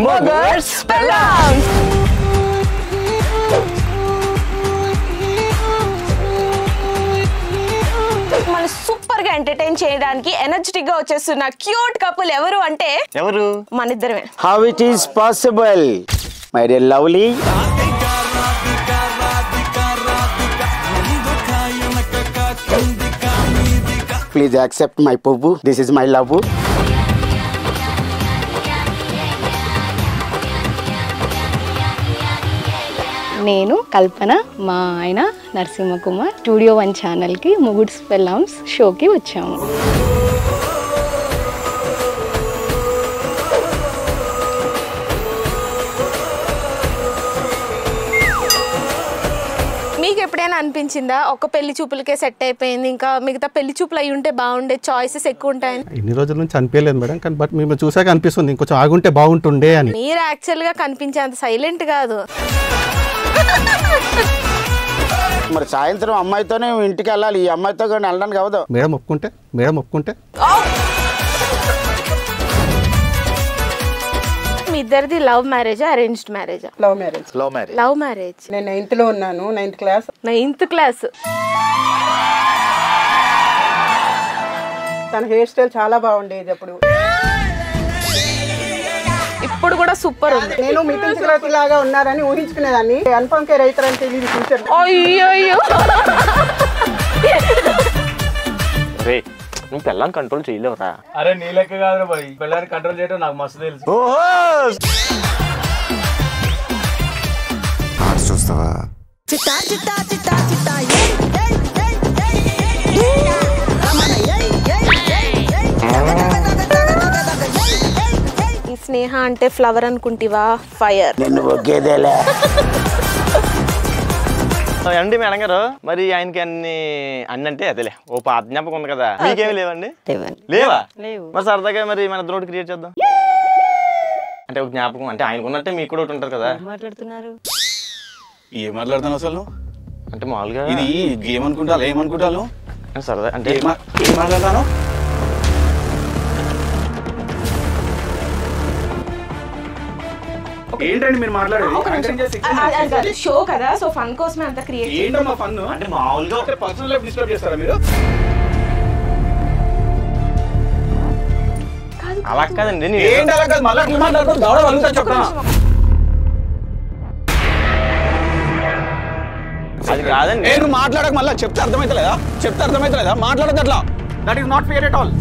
Muggers Pelams. మన super గా entertain చేయడానికి ఎనర్జెటిక్ గా వచ్చేస్తున్న క్యూట్ కపుల్ ఎవరు అంటే మన ఇద్దరమే. How it is possible, my dear lovely? Please accept my pobu. This is my love. నేను కల్పన, మా ఆయన నరసింహ కుమార్ స్టూడియో 1 ఛానల్కి ముగ్గుర్స్ పెళ్ళామ్స్ షోకి వచ్చాము. మీకు ఎప్పుడైనా అనిపించిందా ఒక పెళ్లి చూపులకే సెట్ అయిపోయింది, ఇంకా మిగతా పెళ్లి చూపులు అయి ఉంటే బాగుండే, చాయిసెస్ ఎక్కువ ఉంటాయని? ఇన్ని రోజుల నుంచి అనిపించలేదు మేడం, కానీ బట్ మేము చూసాక అనిపిస్తుంది ఇంకొంచెం ఆగుంటే బాగుంటుండే అని. మీరు యాక్చువల్ గా కనిపించేంత సైలెంట్ కాదు. మరి సాయంత్రం అమ్మాయితోనే ఇంటికి వెళ్ళాలి, ఈ అమ్మాయితో కానీ వెళ్ళడానికి అవదు. మేడం ఒప్పుకుంటే మీ ఇద్దరిది లవ్ మ్యారేజా అరేంజ్డ్ మ్యారేజా? Love marriage. నేను 9th లో ఉన్నాను, 9th క్లాస్. 9th class. తన హెయిర్ స్టైల్ చాలా బాగుండేది అప్పుడు. ఇప్పుడు కూడా సూపర్ ఉంది. నేను మిథున్ చక్రవర్తి లాగా ఉన్నారని ఊహించుకునేదాన్ని. కన్ఫర్మ్ కే రైతరని తెలియదు ఫ్యూచర్. అయ్యో నువ్వు పిల్లని కంట్రోల్ చేయలేవురా. అరే నీ లెక్క కాదు బాయ్, పిల్లని కంట్రోల్ చేయడం నాకు మస్తు తెలుసు. చూస్తావా? ఈ స్నేహ అంటే ఫ్లవర్ అనుకుంటివా? ఫైర్. నిన్ను ఒకేదేలే. అండి మేడం గారు, మరి ఆయనకి అన్ని అంటే అదేలే ఓ పాత జ్ఞాపకం ఉంది కదా, మీకేమి లేవండి? లేవా? మరి సరదాగా మరి మన ఇద్దరు ఒకటి క్రియేట్ చేద్దాం. అంటే ఒక జ్ఞాపకం అంటే ఆయనకు ఉన్నట్టే మీకు కూడా ఒకటి ఉంటుంది కదా. మాట్లాడుతున్నారు? ఏం మాట్లాడుతాను అసలు? అంటే మామూలుగా ఇది గేమ్ అనుకుంటా, ఏమనుకుంటాను సరదా అంటే ఏం మాట్లాడతాను? ఏంటండి మీరు మాట్లాడేది? షో కదా, సో ఫన్ కోసమే అంత క్రియేట్. ఏంటమ్మా ఫన్? అంటే మామూలుగా పర్సనల్ లైఫ్ డిస్టర్బ్ చేస్తారా మీరు? అలా కాదండి. ఏంటి అలా కాదు, మళ్ళీ అట్లా మాట్లాడుతూ దవడ వలుగుతా చెప్తాను. అది కాదండి. నేను మాట్లాడక మళ్ళీ చెప్తే అర్థమైతలేదా? మాట్లాడదు అట్లా. That is not fair at all.